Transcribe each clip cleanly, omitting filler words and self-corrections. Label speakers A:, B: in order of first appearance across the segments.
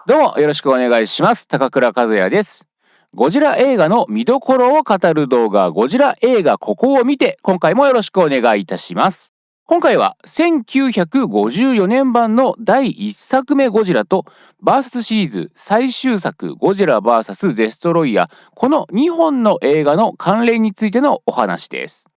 A: どうもよろしくお願いします。高倉和也です。ゴジラ映画の見どころを語る動画、ゴジラ映画ここを見て、今回もよろしくお願いいたします。今回は1954年版の第1作目ゴジラとバーサスシリーズ最終作ゴジラ VS デストロイヤー、この2本の映画の関連についてのお話です。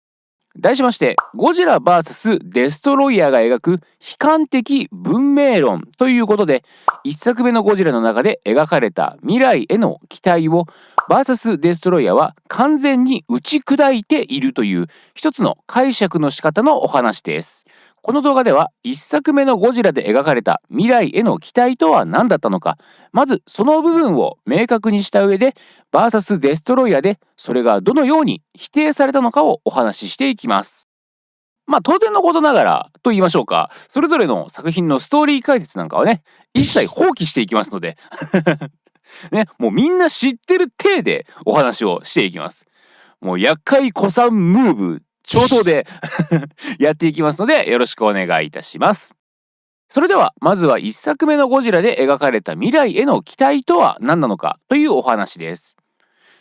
A: 題しまして、ゴジラ VS デストロイヤーが描く悲観的文明論ということで、一作目のゴジラの中で描かれた未来への期待を VS デストロイヤーは完全に打ち砕いているという一つの解釈の仕方のお話です。この動画では一作目のゴジラで描かれた未来への期待とは何だったのか、まずその部分を明確にした上で VS デストロイヤーでそれがどのように否定されたのかをお話ししていきます。当然のことながらと言いましょうか、それぞれの作品のストーリー解説なんかはね、一切放棄していきますのでね、もうみんな知ってる体でお話をしていきます。もう厄介古参ムーブ超等でやっていきますので、よろしくお願いいたします。それではまずは1作目のゴジラで描かれた未来への期待とは何なのかというお話です。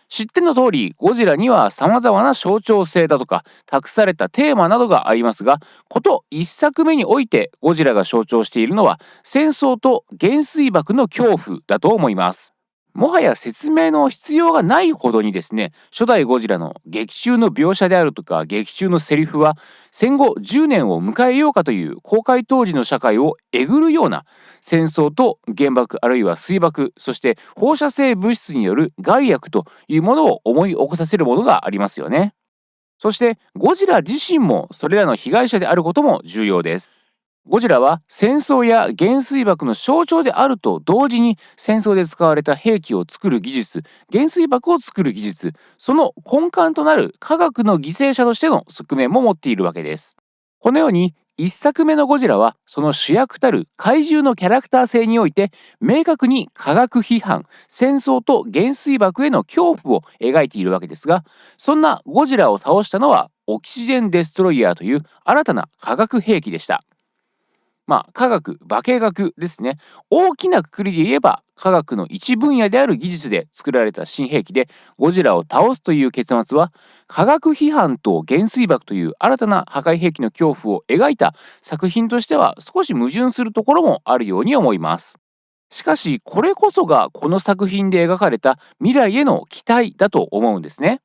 A: 知っての通り、ゴジラには様々な象徴性だとか託されたテーマなどがありますが、こと1作目においてゴジラが象徴しているのは戦争と原水爆の恐怖だと思います。もはや説明の必要がないほどにですね、初代ゴジラの劇中の描写であるとか劇中のセリフは戦後10年を迎えようかという公開当時の社会をえぐるような戦争と原爆あるいは水爆、そして放射性物質による害悪というものを思い起こさせるものがありますよね。そしてゴジラ自身もそれらの被害者であることも重要です。ゴジラは戦争や原水爆の象徴であると同時に、戦争で使われた兵器を作る技術、原水爆を作る技術、その根幹となる科学の犠牲者としての側面も持っているわけです。このように一作目のゴジラはその主役たる怪獣のキャラクター性において明確に科学批判、戦争と原水爆への恐怖を描いているわけですが、そんなゴジラを倒したのはオキシジェンデストロイヤーという新たな化学兵器でした。科学、化学ですね。大きな括りで言えば科学の一分野である技術で作られた新兵器でゴジラを倒すという結末は、科学批判と原水爆という新たな破壊兵器の恐怖を描いた作品としては少し矛盾するところもあるように思います。しかしこれこそがこの作品で描かれた未来への期待だと思うんですね。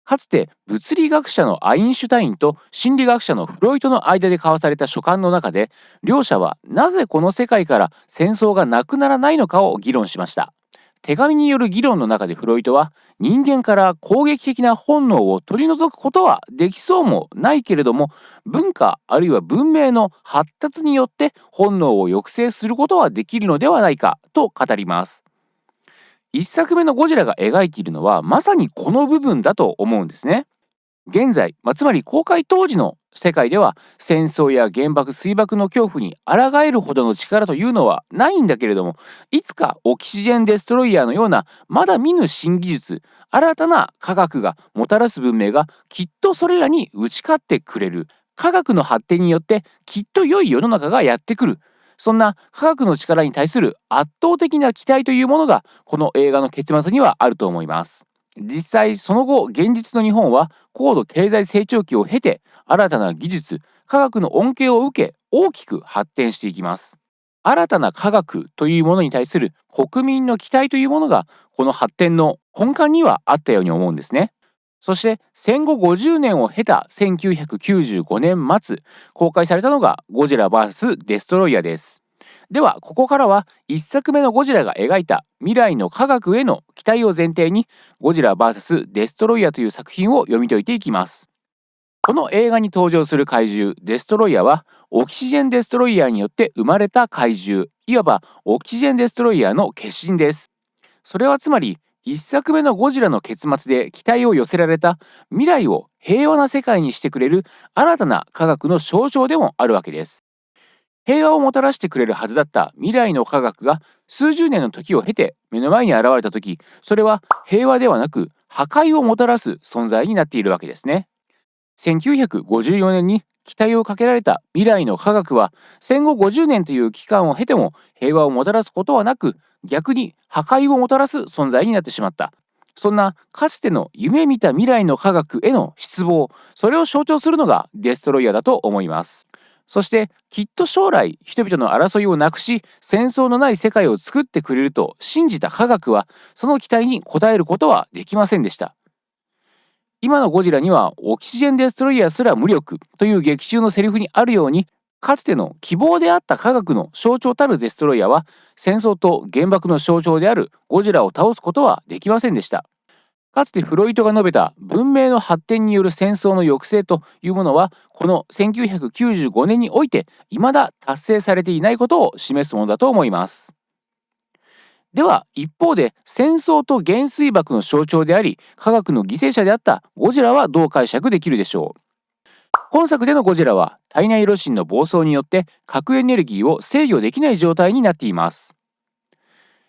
A: かつて物理学者のアインシュタインと心理学者のフロイトの間で交わされた書簡の中で、両者はなぜこの世界から戦争がなくならないのかを議論しました。手紙による議論の中でフロイトは、人間から攻撃的な本能を取り除くことはできそうもないけれども、文化あるいは文明の発達によって本能を抑制することはできるのではないかと語ります。一作目のゴジラが描いているのはまさにこの部分だと思うんですね。現在、つまり公開当時の世界では戦争や原爆水爆の恐怖に抗えるほどの力というのはないんだけれども、いつかオキシジェンデストロイヤーのようなまだ見ぬ新技術、新たな科学がもたらす文明がきっとそれらに打ち勝ってくれる。科学の発展によってきっと良い世の中がやってくる。そんな科学の力に対する圧倒的な期待というものがこの映画の結末にはあると思います。実際その後、現実の日本は高度経済成長期を経て新たな技術、科学の恩恵を受け大きく発展していきます。新たな科学というものに対する国民の期待というものがこの発展の根幹にはあったように思うんですね。そして戦後50年を経た1995年末、公開されたのがゴジラ VS デストロイヤーです。ではここからは1作目のゴジラが描いた未来の科学への期待を前提に、ゴジラ VS デストロイヤーという作品を読み解いていきます。この映画に登場する怪獣デストロイヤーはオキシジェンデストロイヤーによって生まれた怪獣、いわばオキシジェンデストロイヤーの化身です。それはつまり一作目のゴジラの結末で期待を寄せられた未来を平和な世界にしてくれる新たな科学の象徴でもあるわけです。平和をもたらしてくれるはずだった未来の科学が数十年の時を経て目の前に現れた時、それは平和ではなく破壊をもたらす存在になっているわけですね。1954年に期待をかけられた未来の科学は戦後50年という期間を経ても平和をもたらすことはなく、逆に破壊をもたらす存在になってしまった。そんなかつての夢見た未来の科学への失望、それを象徴するのがデストロイヤーだと思います。そしてきっと将来人々の争いをなくし戦争のない世界を作ってくれると信じた科学はその期待に応えることはできませんでした。今のゴジラにはオキシジェンデストロイヤーすら無力という劇中のセリフにあるように、かつての希望であった科学の象徴たるデストロイヤーは戦争と原爆の象徴であるゴジラを倒すことはできませんでした。かつてフロイトが述べた文明の発展による戦争の抑制というものはこの1995年において未だ達成されていないことを示すものだと思います。では一方で戦争と原水爆の象徴であり科学の犠牲者であったゴジラはどう解釈できるでしょう。本作でのゴジラは体内ロシンの暴走によって核エネルギーを制御できない状態になっています。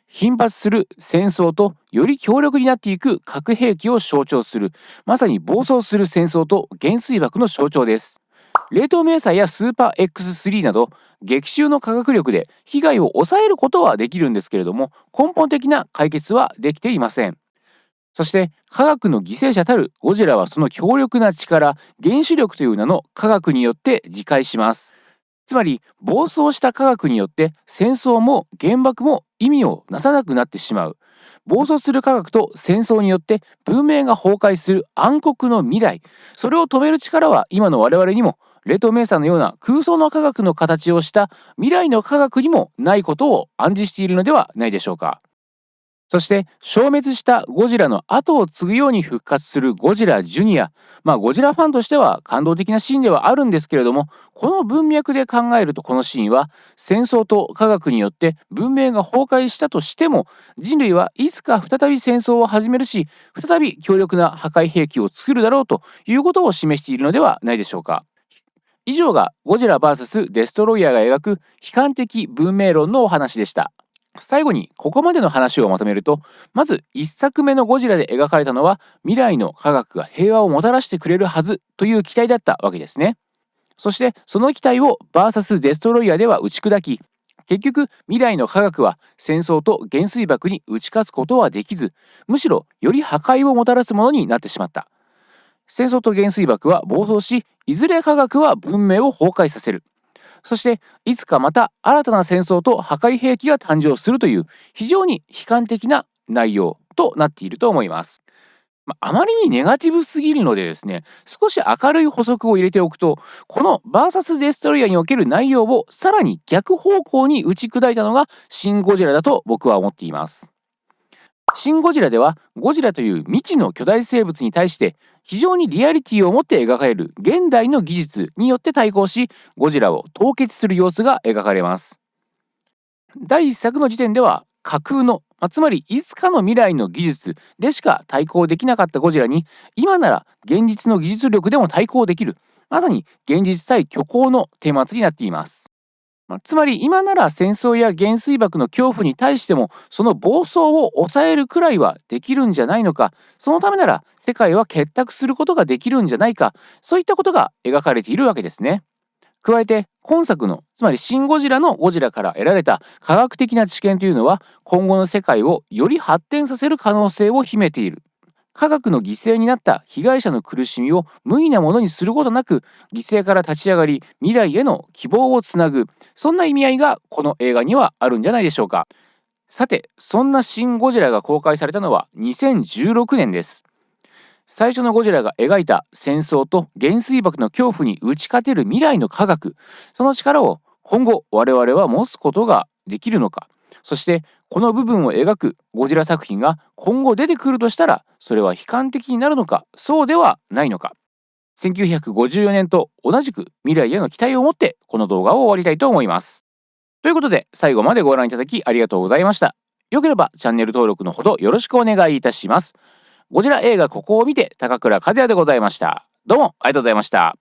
A: 頻発する戦争とより強力になっていく核兵器を象徴する、まさに暴走する戦争と原水爆の象徴です。冷凍迷彩やスーパー X3 など劇中の科学力で被害を抑えることはできるんですけれども、根本的な解決はできていません。そして科学の犠牲者たるゴジラはその強力な力、原子力という名の科学によって自壊します。つまり暴走した科学によって戦争も原爆も意味をなさなくなってしまう。暴走する科学と戦争によって文明が崩壊する暗黒の未来、それを止める力は今の我々にも冷凍迷彩のような空想の科学の形をした未来の科学にもないことを暗示しているのではないでしょうか。そして消滅したゴジラの後を継ぐように復活するゴジラジュニア。ゴジラファンとしては感動的なシーンではあるんですけれども、この文脈で考えるとこのシーンは戦争と科学によって文明が崩壊したとしても人類はいつか再び戦争を始めるし、再び強力な破壊兵器を作るだろうということを示しているのではないでしょうか。以上がゴジラ VS デストロイヤーが描く悲観的文明論のお話でした。最後にここまでの話をまとめると、まず1作目のゴジラで描かれたのは未来の科学が平和をもたらしてくれるはずという期待だったわけですね。そしてその期待を VS デストロイヤーでは打ち砕き、結局未来の科学は戦争と原水爆に打ち勝つことはできず、むしろより破壊をもたらすものになってしまった。戦争と原水爆は暴走し、いずれ科学は文明を崩壊させる。そしていつかまた新たな戦争と破壊兵器が誕生するという非常に悲観的な内容となっていると思います。あまりにネガティブすぎるのでですね、少し明るい補足を入れておくと、この VS デストロイヤーにおける内容をさらに逆方向に打ち砕いたのがシン・ゴジラだと僕は思っています。シン・ゴジラではゴジラという未知の巨大生物に対して非常にリアリティを持って描かれる現代の技術によって対抗し、ゴジラを凍結する様子が描かれます。第1作の時点では架空の、つまりいつかの未来の技術でしか対抗できなかったゴジラに、今なら現実の技術力でも対抗できる、まさに現実対虚構の顛末になっています。つまり今なら戦争や原水爆の恐怖に対してもその暴走を抑えるくらいはできるんじゃないのか、そのためなら世界は結託することができるんじゃないか、そういったことが描かれているわけですね。加えて今作の、つまりシン・ゴジラのゴジラから得られた科学的な知見というのは今後の世界をより発展させる可能性を秘めている。科学の犠牲になった被害者の苦しみを無意なものにすることなく、犠牲から立ち上がり未来への希望をつなぐ、そんな意味合いがこの映画にはあるんじゃないでしょうか。さて、そんなシン・ゴジラが公開されたのは2016年です。最初のゴジラが描いた戦争と原水爆の恐怖に打ち勝てる未来の科学、その力を今後我々は持つことができるのか。そしてこの部分を描くゴジラ作品が今後出てくるとしたら、それは悲観的になるのか、そうではないのか。1954年と同じく未来への期待を持ってこの動画を終わりたいと思います。ということで最後までご覧いただきありがとうございました。よければチャンネル登録のほどよろしくお願いいたします。ゴジラ映画ここを見て高倉和也でございました。どうもありがとうございました。